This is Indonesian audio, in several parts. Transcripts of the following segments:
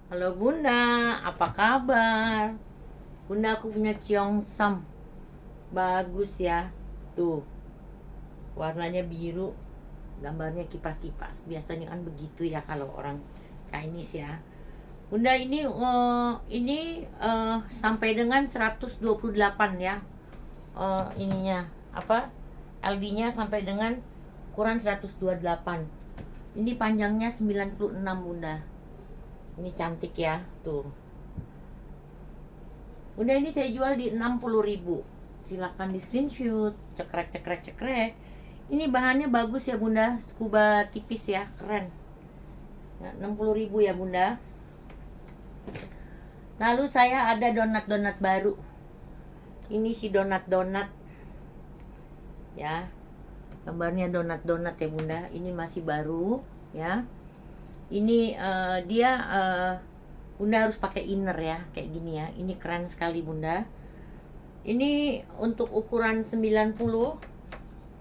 Halo Bunda, apa kabar? Bunda, aku punya Cheongsam. Bagus ya. Tuh, warnanya biru. Gambarnya kipas-kipas. Biasanya kan begitu ya kalau orang Chinese ya. Bunda, ini sampai dengan 128 ya. Ininya apa? LD-nya sampai dengan ukuran 128. Ini panjangnya 96 Bunda. Ini cantik ya. Tuh. Udah, ini saya jual di 60.000. Silahkan di screenshot. Cekrek cekrek cekrek. Ini bahannya bagus ya Bunda. Scuba tipis ya, keren ya, 60.000 ya Bunda. Lalu saya ada donat-donat baru. Ini si donat-donat ya. Gambarnya donat-donat ya Bunda. Ini masih baru ya. Ini dia Bunda harus pakai inner ya, kayak gini ya. Ini keren sekali Bunda. Ini untuk ukuran 90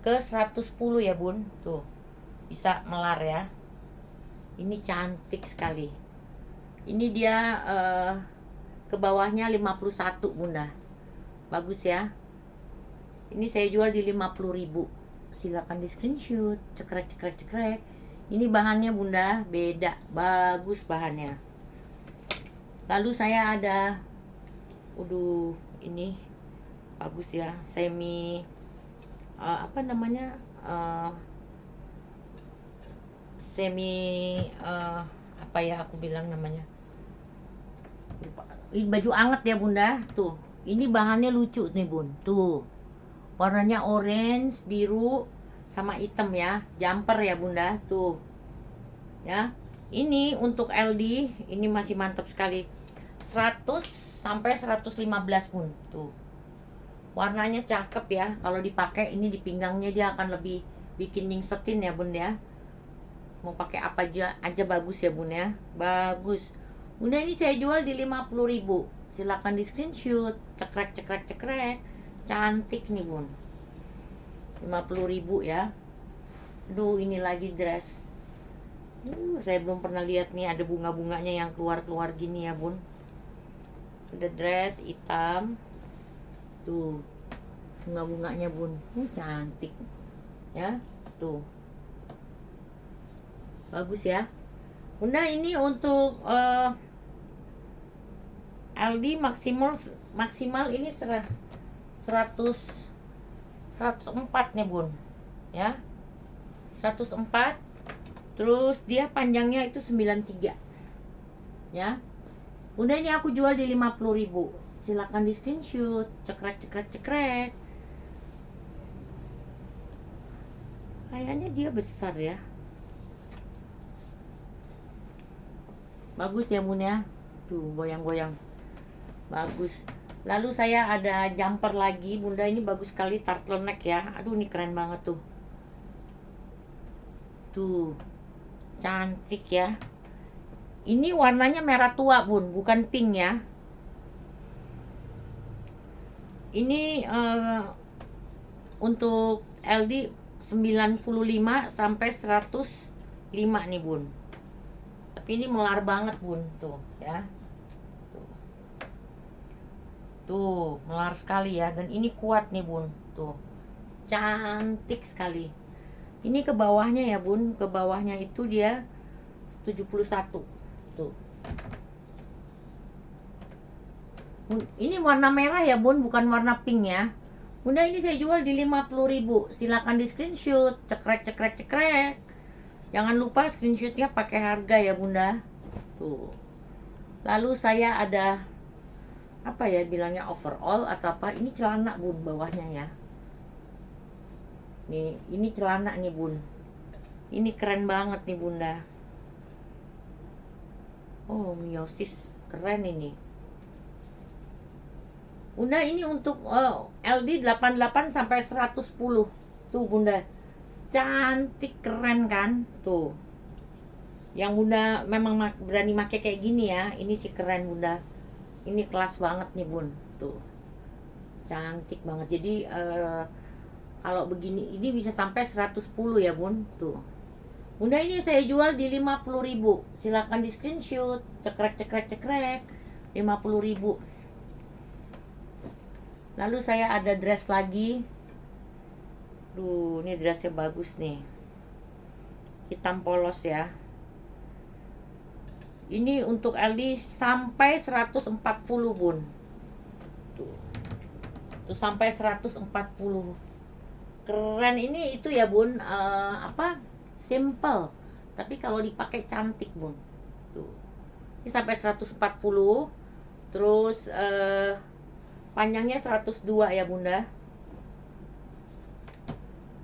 ke 110 ya Bun. Tuh, bisa melar ya. Ini cantik sekali. Ini dia ke bawahnya 51 Bunda. Bagus ya. Ini saya jual di 50.000. Silakan di screenshot. Cekrek cekrek cekrek. Ini bahannya Bunda beda, bagus bahannya. Lalu saya ada, ini bagus ya, semi apa namanya, semi apa ya aku bilang namanya, ini baju anget ya Bunda. Tuh, ini bahannya lucu nih Bun. Tuh, warnanya orange, biru, sama hitam ya. Jumper ya Bunda. Tuh ya. Ini untuk LD, ini masih mantap sekali. 100 sampai 115 Bun. Tuh, warnanya cakep ya. Kalau dipakai ini di pinggangnya dia akan lebih bikin nyingsetin ya Bun ya. Mau pakai apa aja bagus ya Bun ya. Bagus. Bunda, ini saya jual di 50.000. Silakan di screenshot. Cekrek cekrek cekrek. Cantik nih Bun. 50.000 ya. Aduh, ini lagi dress. Saya belum pernah lihat nih ada bunga-bunganya yang keluar-keluar gini ya Bun. Ada dress hitam. Tuh, bunga-bunganya Bun. Cantik ya. Tuh, bagus ya Bunda. Ini untuk LD maksimal ini 104 nih Bun ya. 104. Terus dia panjangnya itu 93 ya Bunda. Ini aku jual di 50.000. Silakan di screenshot. Cekrek cekrek cekrek. Kayaknya dia besar ya. Bagus ya Bun ya. Tuh, goyang-goyang. Bagus. Lalu saya ada jumper lagi Bunda. Ini bagus sekali, turtleneck ya. Aduh, ini keren banget tuh. Tuh, cantik ya. Ini warnanya merah tua Bun, bukan pink ya. Ini untuk LD 95 sampai 105 nih Bun. Tapi ini melar banget Bun. Tuh ya. Tuh, melar sekali ya. Dan ini kuat nih Bun. Tuh, cantik sekali. Ini ke bawahnya ya Bun. Ke bawahnya itu dia 71. Tuh, ini warna merah ya Bun, bukan warna pink ya Bunda. Ini saya jual di 50.000. Silakan di screenshot. Cekrek cekrek cekrek. Jangan lupa screenshotnya pakai harga ya Bunda. Tuh. Lalu saya ada apa ya bilangnya, overall atau apa. Ini celana Bun bawahnya ya. Nih, ini celana nih Bun. Ini keren banget nih Bunda. Oh, miosis keren ini Bunda. Ini untuk LD 88 sampai 110. Tuh Bunda, cantik keren kan. Tuh, yang Bunda memang berani make kayak gini ya. Ini sih keren Bunda. Ini kelas banget nih Bun. Tuh, cantik banget. Jadi kalau begini ini bisa sampai 110 ya Bun. Tuh, Bunda, ini saya jual di 50.000. Silakan di screenshot. Cekrek cekrek cekrek. 50.000. Lalu saya ada dress lagi. Duh, ini dressnya bagus nih. Hitam polos ya. Ini untuk LD sampai 140, Bun. Tuh. Tuh sampai 140. Keren ini itu ya, Bun. Simple. Tapi kalau dipakai cantik, Bun. Tuh. Ini sampai 140. Terus panjangnya 102 ya, Bunda.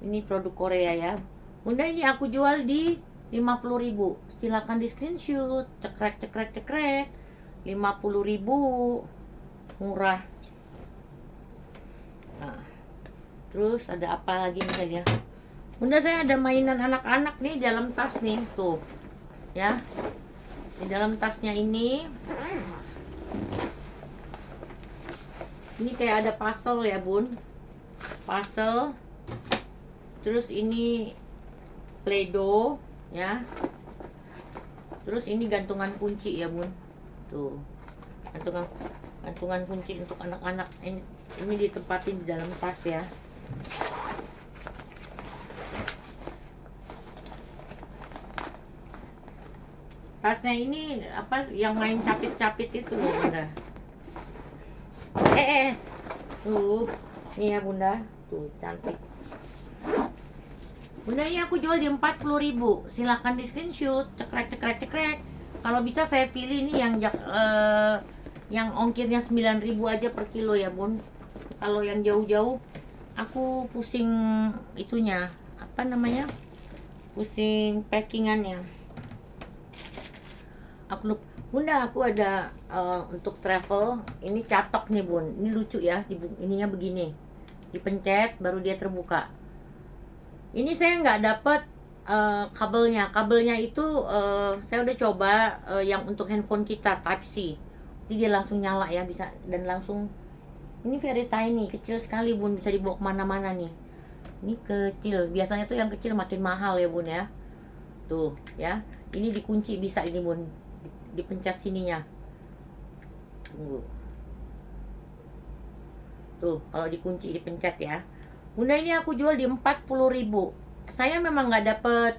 Ini produk Korea ya. Bunda, ini aku jual di 50.000. Silakan di screenshot. Cekrek cekrek cekrek. 50.000. Murah. Nah, terus ada apa lagi nih ya? Bunda, saya ada mainan anak-anak nih dalam tas nih, tuh. Ya. Di dalam tasnya ini kayak ada puzzle ya, Bun. Puzzle. Terus ini Play-Doh ya. Terus ini gantungan kunci ya, Bun. Tuh. Gantungan kunci untuk anak-anak. Ini ditempatin di dalam tas ya. Tasnya ini apa yang main capit-capit itu loh, Bunda. Tuh. Nih ya, Bunda. Tuh, cantik. Bunda, ini aku jual di 40.000. Silahkan di screenshot. Cekrek cekrek cekrek. Kalau bisa saya pilih ini yang ongkirnya 9.000 aja per kilo ya, Bun. Kalau yang jauh-jauh aku pusing itunya, apa namanya? Pusing packingannya. Bunda, aku ada untuk travel. Ini catok nih, Bun. Ini lucu ya. Ininya begini. Dipencet baru dia terbuka. Ini saya nggak dapat kabelnya. Kabelnya itu saya udah coba yang untuk handphone kita Type C. Jadi dia langsung nyala ya, bisa, dan langsung. Ini very tiny, kecil sekali, Bun. Bisa dibawa kemana-mana nih. Ini kecil. Biasanya tuh yang kecil makin mahal ya, Bun ya. Tuh ya. Ini dikunci bisa ini, Bun. Dipencet sininya. Tunggu. Tuh, kalau dikunci dipencet ya. Bunda, ini aku jual di 40.000. Saya memang nggak dapet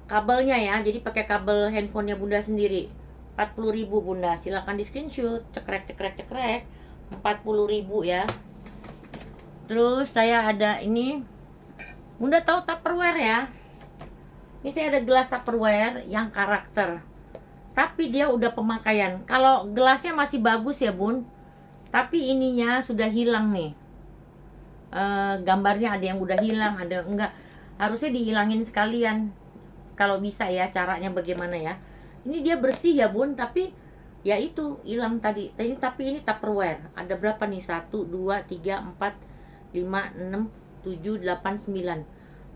kabelnya ya, jadi pakai kabel handphonenya Bunda sendiri. 40.000, Bunda. Silakan di screenshot. Cekrek cekrek cekrek. 40.000 ya. Terus saya ada ini. Bunda tahu Tupperware ya? Ini saya ada gelas Tupperware yang karakter. Tapi dia udah pemakaian. Kalau gelasnya masih bagus ya, Bun. Tapi ininya sudah hilang nih. Gambarnya ada yang udah hilang, ada enggak. Harusnya dihilangin sekalian. Kalau bisa ya, caranya bagaimana ya. Ini dia bersih ya, Bun, tapi ya itu hilang tadi. Tapi ini Tupperware. Ada berapa nih? 1 2 3 4 5 6 7 8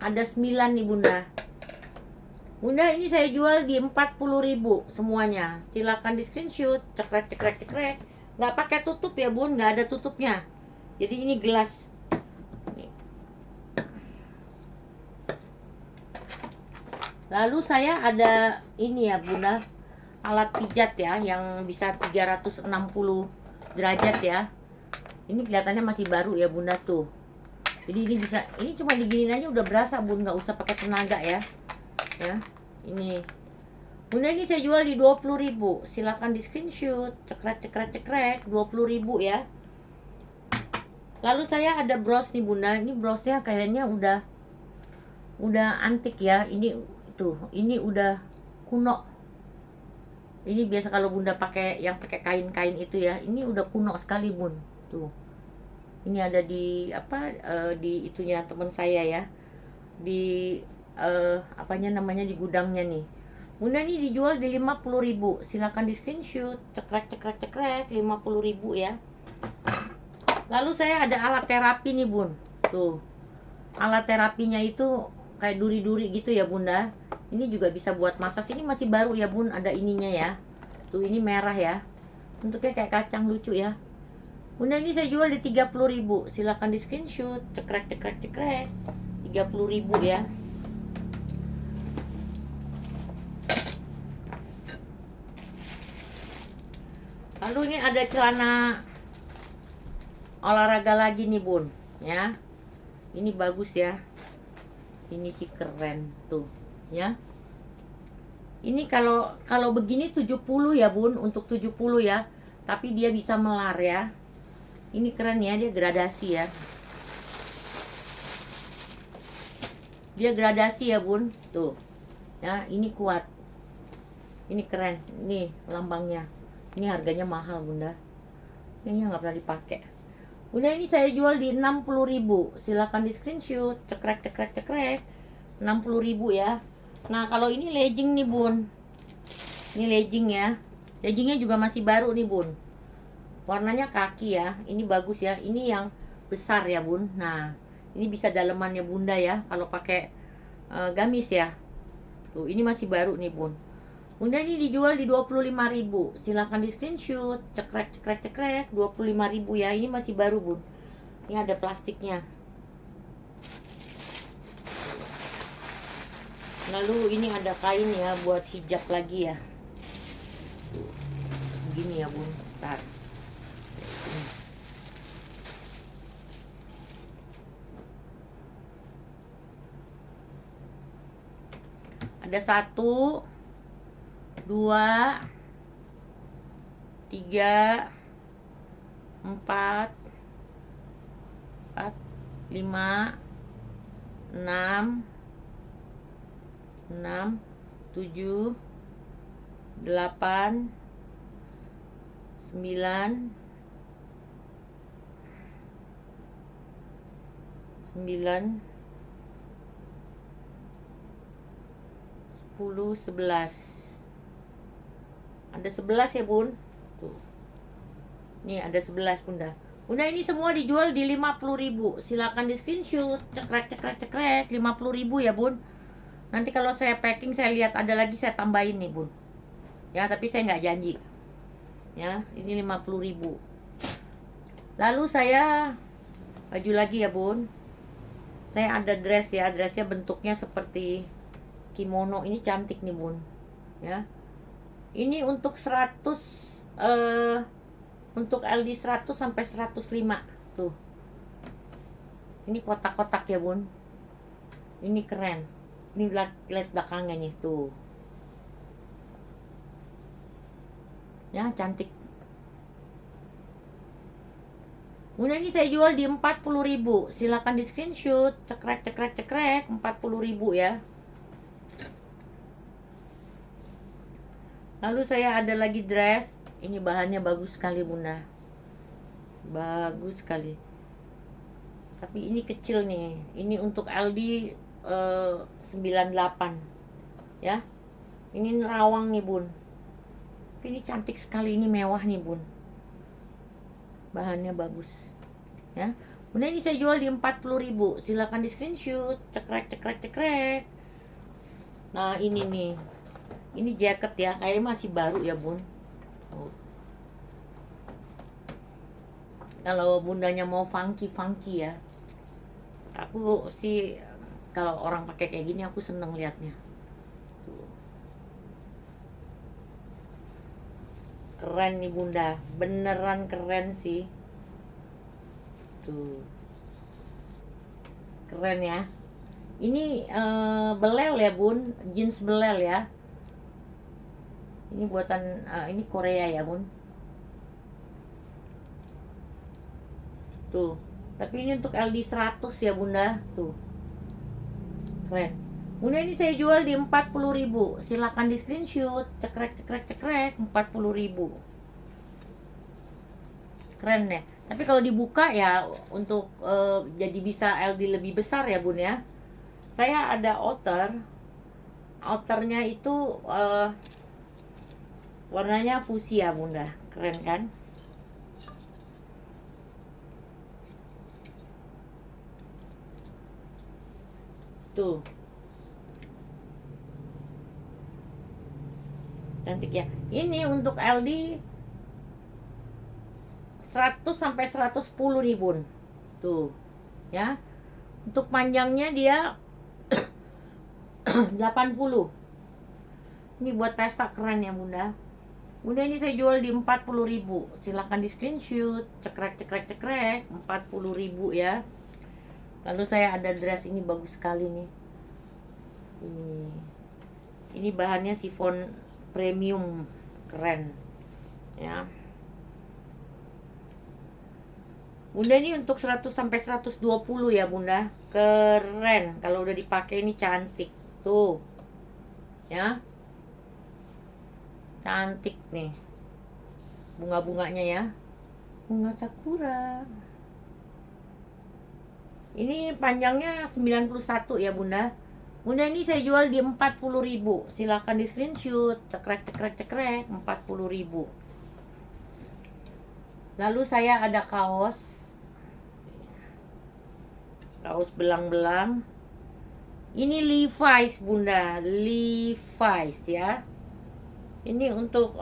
9. Ada 9 nih, Bunda. Bunda, ini saya jual di 40.000 semuanya. Silakan di screenshot. Cekrek cekrek cekrek. Nggak pakai tutup ya, Bun, nggak ada tutupnya. Jadi ini gelas. Lalu saya ada ini ya, Bunda, alat pijat ya yang bisa 360 derajat ya. Ini kelihatannya masih baru ya, Bunda, tuh. Jadi ini bisa, ini cuma diginin aja udah berasa, Bun, nggak usah pakai tenaga ya. Ya, ini. Bunda, ini saya jual di 20.000. Silakan di screenshot. Cekrek cekrek cekrek. 20.000 ya. Lalu saya ada bros nih, Bunda. Ini brosnya kayaknya udah antik ya. Ini tuh, ini udah kuno. Ini biasa kalau Bunda pakai yang pakai kain-kain itu ya. Ini udah kuno sekali, Bun. Tuh. Ini ada di di itunya teman saya ya. Di apanya namanya, di gudangnya nih. Bunda, ini dijual di 50.000. Silakan di screenshot. Cekrek cekrek cekrek. 50.000 ya. Lalu saya ada alat terapi nih, Bun. Tuh. Alat terapinya itu kayak duri-duri gitu ya, Bunda. Ini juga bisa buat massage. Ini masih baru ya, Bun. Ada ininya ya. Tuh, ini merah ya. Bentuknya kayak kacang lucu ya. Bunda, ini saya jual di 30.000. Silakan di screenshot. Cekrek cekrek cekrek. 30.000 ya. Lalu ini ada celana olahraga lagi nih bun, ya. Ini bagus ya. Ini sih keren tuh, ya. Ini kalau begini 70 ya bun, untuk 70 ya. Tapi dia bisa melar ya. Ini keren ya, dia gradasi ya. Dia gradasi ya bun, tuh. Ya, ini kuat. Ini keren, ini lambangnya. Ini harganya mahal bunda. Kayaknya nggak pernah dipakai. Bunda, ini saya jual di 60.000. Silahkan di screenshot, cekrek cekrek cekrek. 60.000 ya. Nah, kalau ini legging nih bun. Ini legging ya. Leggingnya juga masih baru nih bun. Warnanya kaki ya. Ini bagus ya. Ini yang besar ya bun. Nah, ini bisa dalemannya bunda ya. Kalau pakai gamis ya. Tuh, ini masih baru nih bun. Bunda, ini dijual di 25.000. Silahkan di screenshot, cekrek cekrek cekrek. 25.000 ya. Ini masih baru bun. Ini ada plastiknya. Lalu ini ada kain ya buat hijab lagi ya. Begini ya bun. Bentar. Ada 1, 2, 3, 4, 5, 6, 7, 8, 9, 10, 11. Ada 11 ya bun. Tuh. Nih ada 11 bunda. Bunda, ini semua dijual di 50.000. Silakan di screenshot, cekrek cekrek cekrek. 50.000 ya bun. Nanti kalau saya packing, saya lihat ada lagi, saya tambahin nih bun. Ya, tapi saya nggak janji. Ya, ini 50.000. Lalu saya baju lagi ya bun. Saya ada dress ya. Dressnya bentuknya seperti kimono. Ini cantik nih bun. Ya. Ini untuk 100 untuk LD 100 sampai 105 tuh. Ini kotak-kotak ya bun. Ini keren. Ini lihat belakangnya nih tuh. Ya, cantik. Bunda, ini saya jual di 40.000. Silakan di screenshot, cekrek cekrek cekrek. 40.000 ya. Lalu saya ada lagi dress. Ini bahannya bagus sekali bunda. Bagus sekali. Tapi ini kecil nih. Ini untuk LD 98 ya. Ini nerawang nih bun. Ini cantik sekali, ini mewah nih bun. Bahannya bagus ya. Bunda, ini saya jual di 40.000. Silakan di screenshot, cekrek cekrek cekrek. Nah, ini nih. Ini jaket ya, kayaknya masih baru ya bun. Kalau bundanya mau funky ya. Aku sih kalau orang pakai kayak gini aku seneng liatnya. Tuh. Keren nih bunda, beneran keren sih. Tuh. Keren ya. Ini belel ya bun, jeans belel ya. Ini buatan ini Korea ya bun. Tuh. Tapi ini untuk LD 100 ya bunda. Tuh. Keren. Bunda, ini saya jual di 40.000. Silakan di screenshot, cekrek cekrek cekrek. 40.000. Keren ya. Tapi kalau dibuka ya untuk jadi bisa LD lebih besar ya bun ya. Saya ada outer. Outernya itu warnanya fuchsia bunda. Keren kan? Tuh. Cantik ya. Ini untuk LD 100 sampai 110 nih bun. Tuh. Ya. Untuk panjangnya dia 80. Ini buat pesta keren ya bunda. Bunda ini saya jual di 40.000. Silahkan di screenshot. Cekrek cekrek cekrek 40.000 ya. Lalu saya ada dress ini bagus sekali nih. Ini bahannya chiffon premium, keren ya. Bunda ini untuk 100 sampai 120 ya Bunda. Keren. Kalau udah dipakai ini cantik tuh. Ya. Cantik nih. Bunga-bunganya ya. Bunga sakura. Ini panjangnya 91 ya Bunda. Bunda ini saya jual di 40.000. Silahkan di screenshot. Cekrek cekrek cekrek 40.000. Lalu saya ada kaos. Kaos belang-belang. Ini Levi's Bunda. Levi's ya. Ini untuk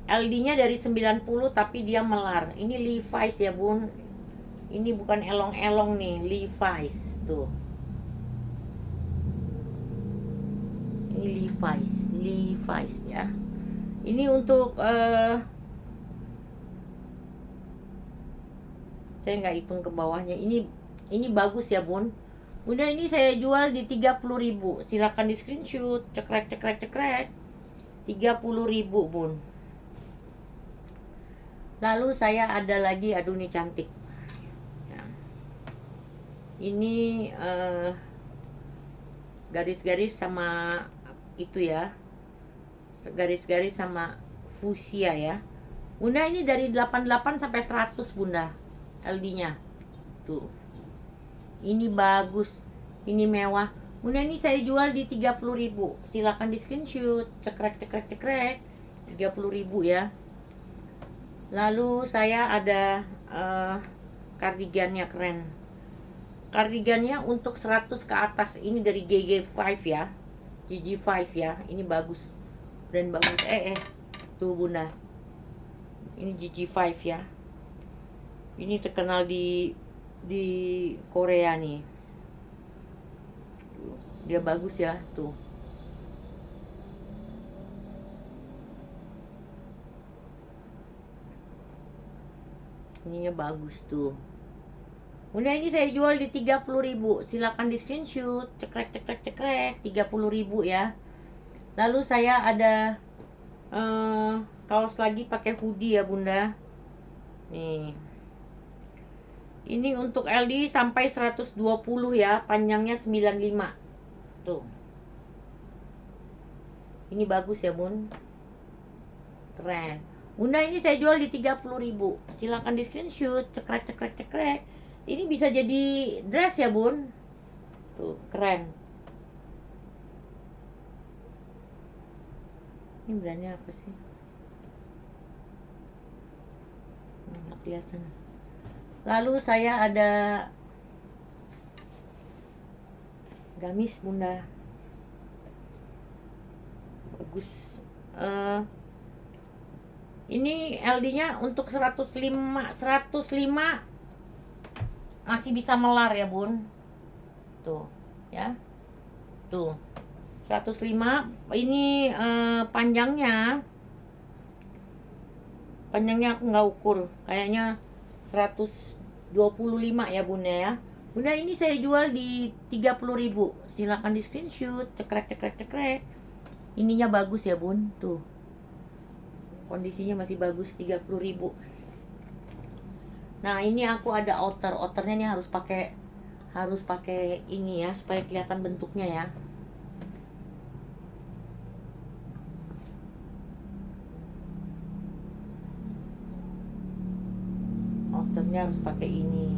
LD-nya dari 90 tapi dia melar. Ini Levi's ya Bun. Ini bukan elong-elong nih, Levi's tuh. Ini Levi's ya. Ini untuk saya nggak hitung ke bawahnya. Ini bagus ya Bun. Bunda ini saya jual di 30.000. Silakan di screenshot. Cekrek cekrek cekrek 30.000 Bun. Lalu saya ada lagi, aduh ini cantik ya. Ini garis-garis sama itu ya, garis-garis sama fuchsia ya. Bunda ini dari 88 sampai 100 Bunda LD-nya tuh. Ini bagus, ini mewah. Bunda ini saya jual di 30.000. Silakan di screenshot. Cekrek cekrek cekrek 30.000 ya. Lalu saya ada kardigannya, keren. Kardigannya untuk 100 ke atas. Ini dari GG5 ya. GG5 ya. Ini bagus. Brand bagus. Tuh Bunda. Ini GG5 ya. Ini terkenal di Korea nih. Dia bagus ya tuh. Ininya bagus tuh. Bunda ini saya jual di 30.000. Silakan di screenshot. Cekrek cekrek cekrek 30.000 ya. Lalu saya ada kaos lagi pakai hoodie ya Bunda. Nih. Ini untuk LD sampai 120 ya, panjangnya 95. Tuh. Ini bagus ya, Bun. Keren. Bunda ini saya jual di 30.000. Silakan di screenshot, cekrek cekrek cekrek. Ini bisa jadi dress ya, Bun. Tuh, keren. Ini brandnya apa sih? Nggak kelihatan. Lalu saya ada gamis Bunda. Bagus. Ini LD-nya untuk 105 masih bisa melar ya, Bun. Tuh, ya. Tuh. 105 ini panjangnya aku nggak ukur, kayaknya 125 ya Bunda ya. Bunda ini saya jual di 30.000. Silakan di screenshot, cekrek cekrek cekrek. Ininya bagus ya Bun, tuh. Kondisinya masih bagus, 30.000. Nah, ini aku ada outernya nih harus pakai ini ya supaya kelihatan bentuknya ya. Outernya harus pakai ini.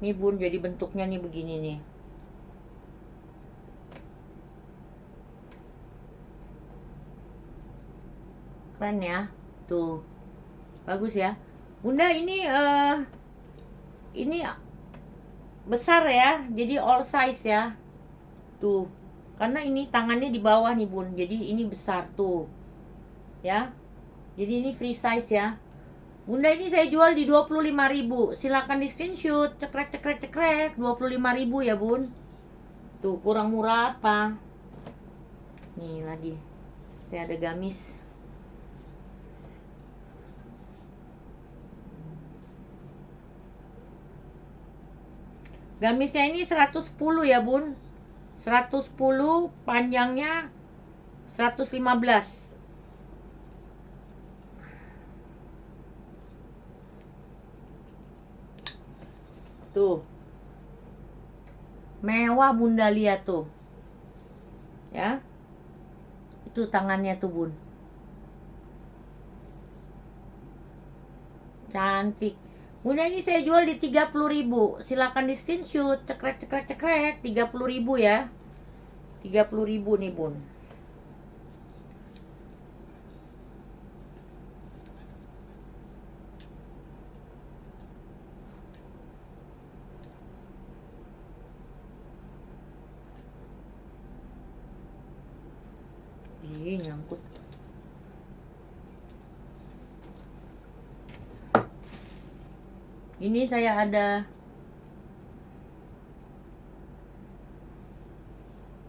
Nih Bun, jadi bentuknya nih begini nih. Keren ya, tuh. Bagus ya. Bunda ini besar ya, jadi all size ya. Tuh. Karena ini tangannya di bawah nih Bun, jadi ini besar tuh. Ya. Jadi ini free size ya. Bunda, ini saya jual di 25.000. Silakan di screenshot. Cekrek cekrek cekrek. 25.000 ya, Bun. Tuh, kurang murah apa? Nih lagi. Saya ada gamis. Gamisnya ini 110 ya, Bun. 110, panjangnya 115. Tuh. Mewah, Bunda, lihat tuh. Ya. Itu tangannya tuh, Bun. Cantik. Bunda, ini saya jual di 30.000. Silakan di screenshot. Cekrek cekrek cekrek. 30.000 ya. 30.000 nih, Bun. Ih, nyangkut. Ini saya ada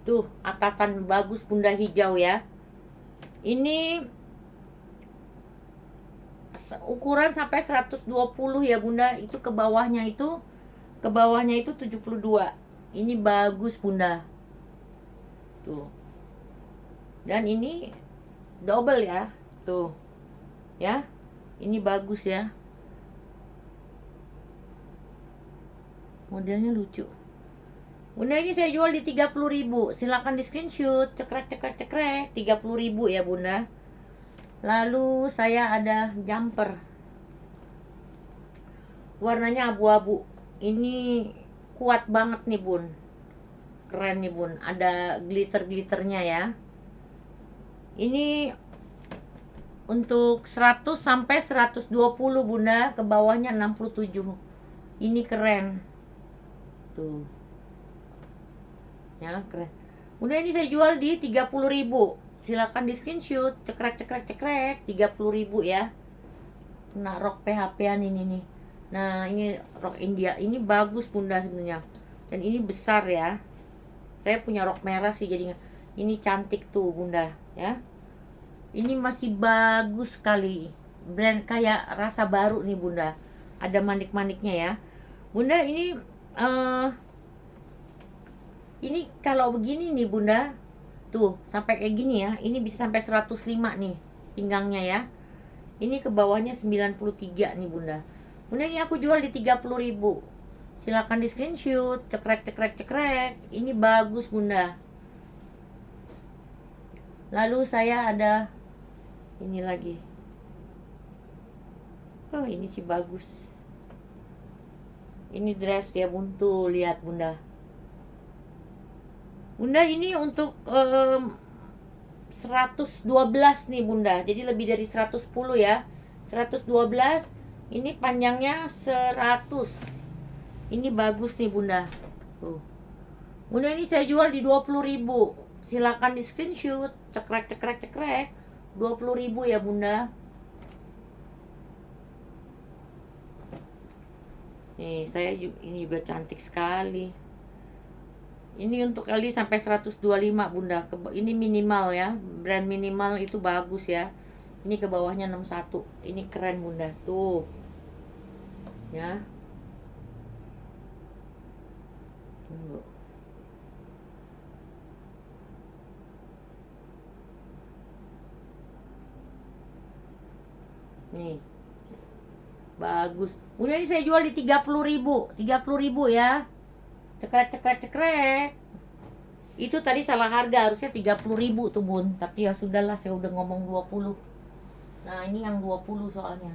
tuh atasan bagus, Bunda, hijau ya. Ini ukuran sampai 120 ya, Bunda. Itu ke bawahnya itu 72. Ini bagus, Bunda. Tuh. Dan ini double ya. Tuh. Ya. Ini bagus ya. Modelnya lucu. Bunda, ini saya jual di 30.000. Silakan di screenshot. Cekrek cekrek cekrek. 30.000 ya, Bunda. Lalu saya ada jumper. Warnanya abu-abu. Ini kuat banget nih, Bun. Keren nih, Bun. Ada glitter-glitternya ya. Ini untuk 100 sampai 120, Bunda. Ke bawahnya 67. Ini keren. Tuh. Ya, keren. Bunda, ini saya jual di 30.000. Silakan di screenshot. Cekrek cekrek cekrek. 30.000 ya. Kena rok PHP-an ini nih. Nah, ini rok India. Ini bagus, Bunda, sebenarnya. Dan ini besar ya. Saya punya rok merah sih jadinya. Ini cantik tuh, Bunda, ya. Ini masih bagus sekali. Brand kayak rasa baru nih, Bunda. Ada manik-maniknya ya. Bunda, ini kalau begini nih, Bunda. Tuh, sampai kayak gini ya. Ini bisa sampai 105 nih pinggangnya ya. Ini ke bawahnya 93 nih, Bunda. Bunda, ini aku jual di 30.000. Silakan di screenshot. Cekrek cekrek cekrek. Ini bagus, Bunda. Lalu saya ada ini lagi. Oh, ini sih bagus. Ini dress ya, Buntu. Lihat, Bunda. Bunda, ini untuk 112 nih, Bunda. Jadi lebih dari 110 ya. 112. Ini panjangnya 100. Ini bagus nih, Bunda. Tuh. Bunda, ini saya jual di 20.000. Silakan di screenshot. Cekrek cekrek cekrek. 20.000 ya, Bunda. Nih, ini juga cantik sekali. Ini untuk kali sampai 125, Bunda. Ini minimal ya. Brand minimal itu bagus ya. Ini ke bawahnya 61. Ini keren, Bunda. Tuh. Ya. Tunggu. Nih. Bagus. Bunda, ini saya jual di 30.000. 30.000 ya. Cekrek cekrek cekrek. Itu tadi salah harga, harusnya 30.000 tuh, Bun. Tapi ya sudahlah, saya udah ngomong 20. Nah, ini yang 20 soalnya.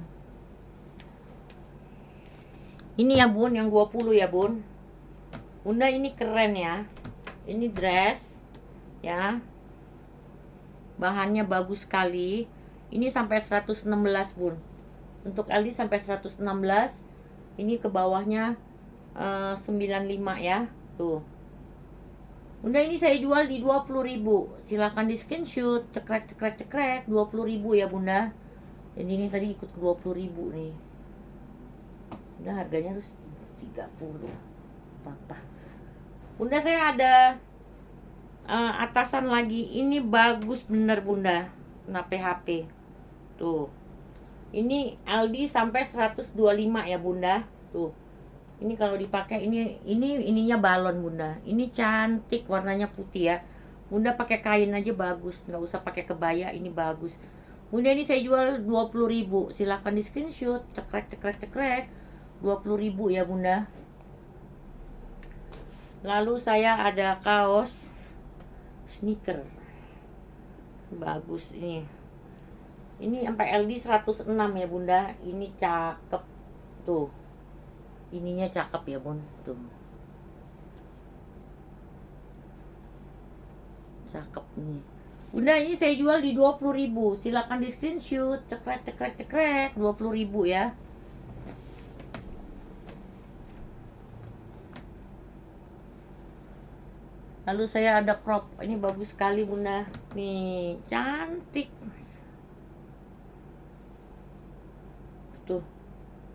Ini ya, Bun, yang 20 ya, Bun. Bunda, ini keren ya. Ini dress ya. Bahannya bagus sekali. Ini sampai 116, Bun. Untuk Aldi sampai 116. Ini ke bawahnya 95 ya. Tuh. Bunda, ini saya jual di 20.000. Silakan di screenshot. Cekrek cekrek cekrek. 20.000 ya, Bunda. Jadi ini tadi ikut 20.000 nih. Udah harganya harus 30. Apa-apa. Bunda, saya ada atasan lagi. Ini bagus bener Bunda. Kena PHP. Tuh. Ini Aldi sampai 125 ya Bunda. Tuh. Ini kalau dipakai ininya balon Bunda. Ini cantik, warnanya putih ya. Bunda pakai kain aja bagus, nggak usah pakai kebaya, ini bagus. Bunda, ini saya jual 20.000. Silahkan di screenshot. Cekrek cekrek cekrek. 20.000 ya Bunda. Lalu saya ada kaos sneaker. Bagus ini. Ini sampai LD 106 ya Bunda. Ini cakep. Tuh. Ininya cakep ya Bun. Tuh. Cakep nih. Bunda, ini saya jual di 20.000. Silakan di screenshot. Cekrek cekrek cekrek. 20.000 ya. Lalu saya ada crop. Ini bagus sekali Bunda. Nih, cantik. Tuh.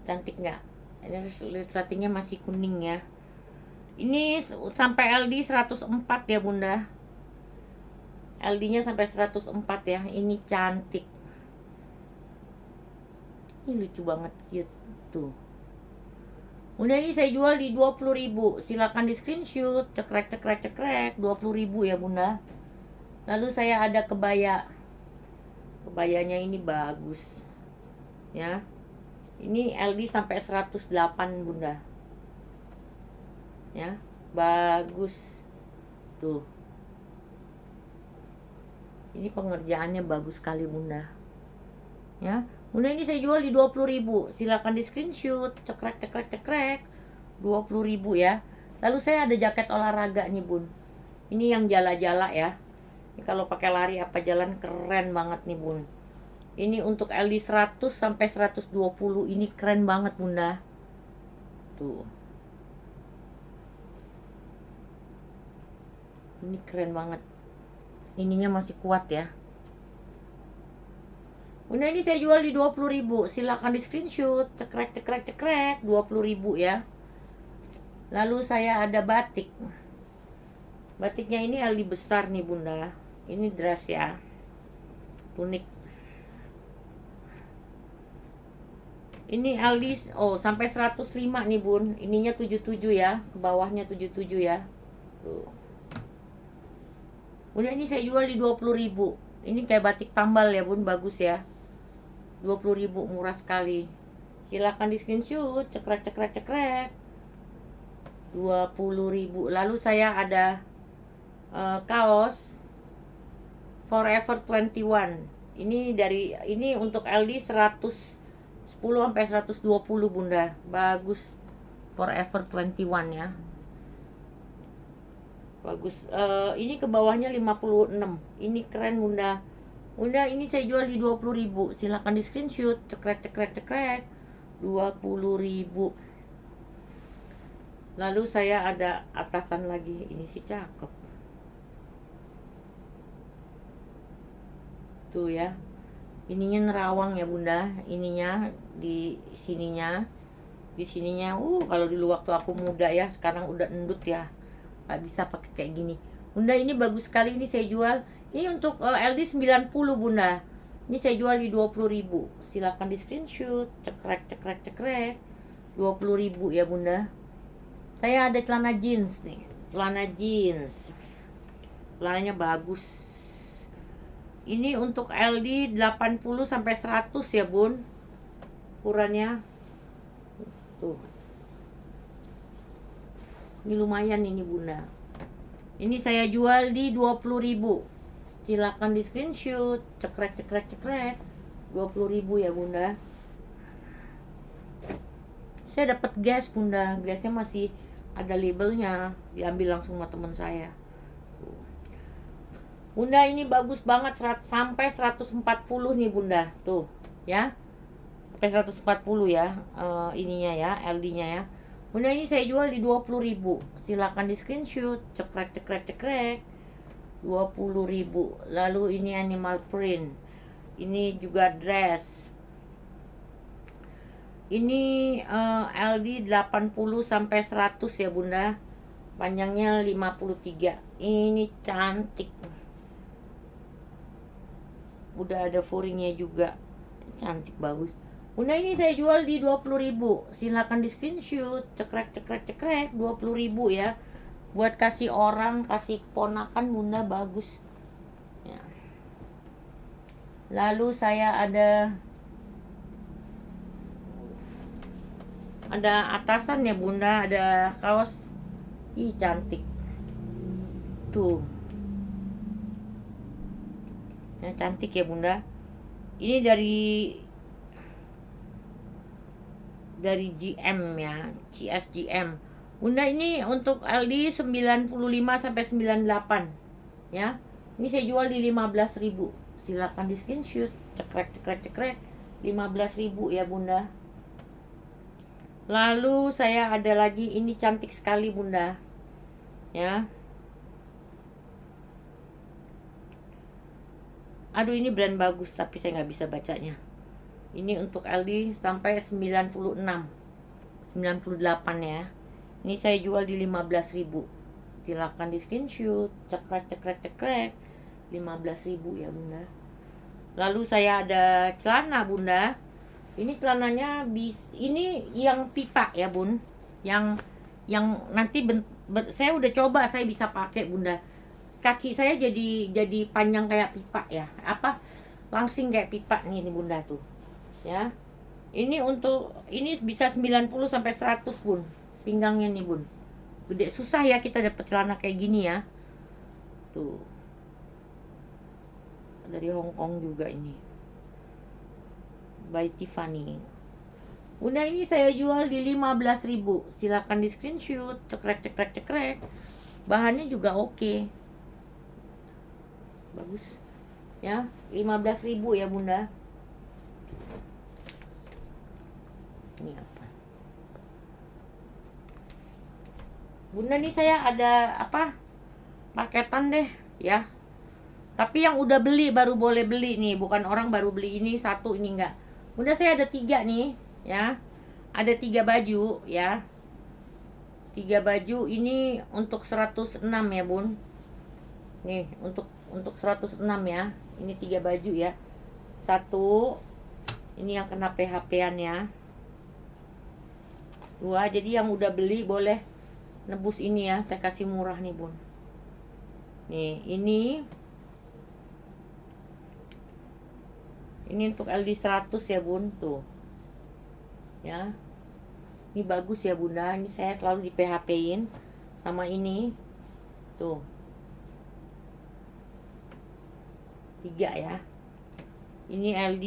Cantik nggak? Ini ratingnya masih kuning ya. Ini sampai LD 104 ya Bunda. LD-nya sampai 104 ya. Ini cantik. Ini lucu banget gitu. Bunda, ini saya jual di 20.000. Silakan di screenshot. Cekrek cekrek cekrek. 20.000 ya Bunda. Lalu saya ada kebaya. Kebayanya ini bagus. Ya. Ini LD sampai 108 Bunda. Ya, bagus. Tuh. Ini pengerjaannya bagus sekali Bunda. Ya. Bunda, ini saya jual di 20.000. Silakan di screenshot. Cekrek cekrek cekrek. 20.000 ya. Lalu saya ada jaket olahraga nih Bun. Ini yang jala-jala ya. Ini kalau pakai lari apa jalan keren banget nih Bun. Ini untuk LD 100 sampai 120. Ini keren banget Bunda. Tuh. Ini keren banget. Ininya masih kuat ya. Bunda, ini saya jual di 20.000. Silakan di screenshot. Cekrek cekrek cekrek. 20.000 ya. Lalu saya ada batik. Batiknya ini LD besar nih Bunda. Ini dress ya. Tunik. Ini LD sampai 105 nih Bun. Ininya 77 ya. Ke bawahnya 77 ya. Tuh. Bunda, ini saya jual di 20.000. Ini kayak batik tambal ya Bun, bagus ya. 20.000, murah sekali. Silakan di screenshot. Cekrek cekrek cekrek. 20.000. Lalu saya ada kaos Forever 21. Ini untuk LD 110 sampai 120 Bunda. Bagus. Forever 21 ya. Bagus. Ini ke bawahnya 56. Ini keren Bunda. Bunda, ini saya jual di 20.000. Silakan di screenshot. Cekrek cekrek cekrek. 20.000. Lalu saya ada atasan lagi. Ini sih cakep. Tuh ya. Ininya nerawang ya Bunda. Ininya di sininya. Di sininya. Kalau dulu waktu aku muda ya, sekarang udah endut ya. Nggak bisa pakai kayak gini. Bunda, ini bagus sekali. Ini saya jual. Ini untuk LD 90 Bunda. Ini saya jual di 20.000. Silakan di screenshot. Cekrek cekrek cekrek. 20.000 ya Bunda. Saya ada celana jeans nih. Celana jeans. Celananya bagus. Ini untuk LD 80 sampai 100 ya Bun. Ukurannya. Tuh. Ini lumayan ini Bunda. Ini saya jual di 20.000. Silakan di screenshot. Cekrek cekrek cekrek. 20.000 ya Bunda. Saya dapat gas Bunda. Gasnya masih ada labelnya. Diambil langsung sama teman saya. Tuh. Bunda, ini bagus banget. Sampai 140 nih Bunda. Tuh ya. Sampai 140 ya. Ininya ya, LD-nya ya. Bunda, ini saya jual di 20.000. Silakan di screenshot. Cekrek cekrek cekrek. 20.000. Lalu ini animal print. Ini juga dress. Ini LD 80 sampai 100 ya Bunda. Panjangnya 53. Ini cantik. Udah ada furingnya juga. Cantik bagus. Bunda, ini saya jual di 20.000. Silakan di screenshot. Cekrek 20.000 ya. Buat kasih orang, kasih ponakan Bunda, bagus. Ya. Lalu saya ada atasan ya Bunda, ada kaos. Ih, cantik tuh yang cantik ya Bunda. Ini dari GM ya, CSGM Bunda. Ini untuk LD 95 sampai 98 ya. Ini saya jual di 15.000. Silakan di screenshot. Cekrek 15.000 ya Bunda. Lalu saya ada lagi, ini cantik sekali Bunda ya. Aduh, ini brand bagus tapi saya nggak bisa bacanya. Ini untuk LD sampai 96 98 ya. Ini saya jual di 15.000. Silakan di screenshot. Cekrek 15.000 ya Bunda. Lalu saya ada celana Bunda. Ini celananya ini yang pipa ya Bun. Yang nanti saya udah coba, saya bisa pakai Bunda. Kaki saya jadi panjang kayak pipa ya. Langsing kayak pipa nih Bunda tuh. Ya. Ini bisa 90 sampai 100 Bun. Pinggangnya nih Bun. Gede, susah ya kita dapat celana kayak gini ya. Tuh. Dari Hong Kong juga ini. By Tiffany. Bunda, ini saya jual di 15.000. Silakan di screenshot. Cekrek. Bahannya juga oke. Bagus. Ya, 15.000 ya Bunda. Ini apa? Bunda, nih saya ada paketan deh ya. Tapi yang udah beli baru boleh beli nih, bukan orang baru beli ini satu, ini enggak. Bunda, saya ada 3 nih ya. Ada 3 baju ya. 3 baju ini untuk 106 ya Bun. Nih untuk 106 ya. Ini 3 baju ya. Satu, ini yang kena PHP-an ya. 2, jadi yang udah beli boleh nebus ini ya. Saya kasih murah nih Bun. Nih ini untuk LD 100 ya Bun, tuh ya. Ini bagus ya Bunda. Ini saya selalu di PHP-in sama ini tuh. 3 ya. Ini LD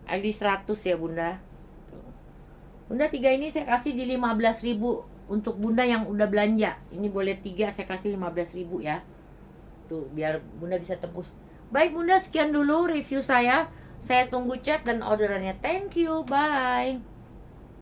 100 ya Bunda. Bunda, 3 ini saya kasih di 15.000 untuk Bunda yang udah belanja. Ini boleh 3, saya kasih 15.000 ya. Tuh, biar Bunda bisa tebus. Baik Bunda, sekian dulu review saya. Saya tunggu chat dan orderannya. Thank you, bye.